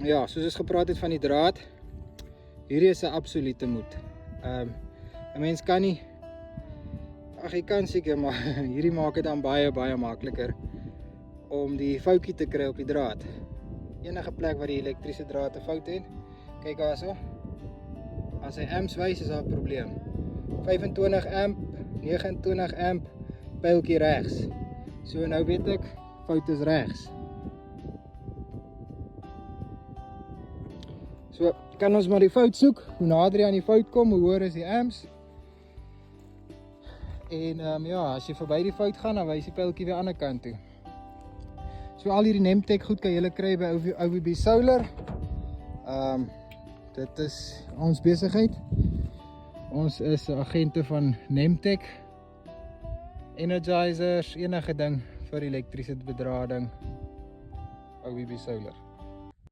Ja, soos ons gepraat het van die draad, hierdie is 'n absolute moet. 'n Mens kan nie, jy kan seker, maar hierdie maak dit dan baie makliker om die foutjie te kry op die draad. Enige plek waar die elektriese draad 'n fout het, kyk daarso. As hy amps wys, is daar 'n probleem. 25 amp, 29 amp, pyltjie regs. So nou weet ek, fout is regs. So kan ons maar die fout soek. Hoe nader jy aan die fout kom, hoe hoër is die amps. En ja, as jy verby die fout gaan, dan wys die pyltjie weer aan die ander kant toe. So al hierdie Nemtech goed kan jy kry by OVB Solar. Dit is ons besigheid. Ons is agente van Nemtech, energizers, enige ding vir elektriese bedrading. OVB Solar.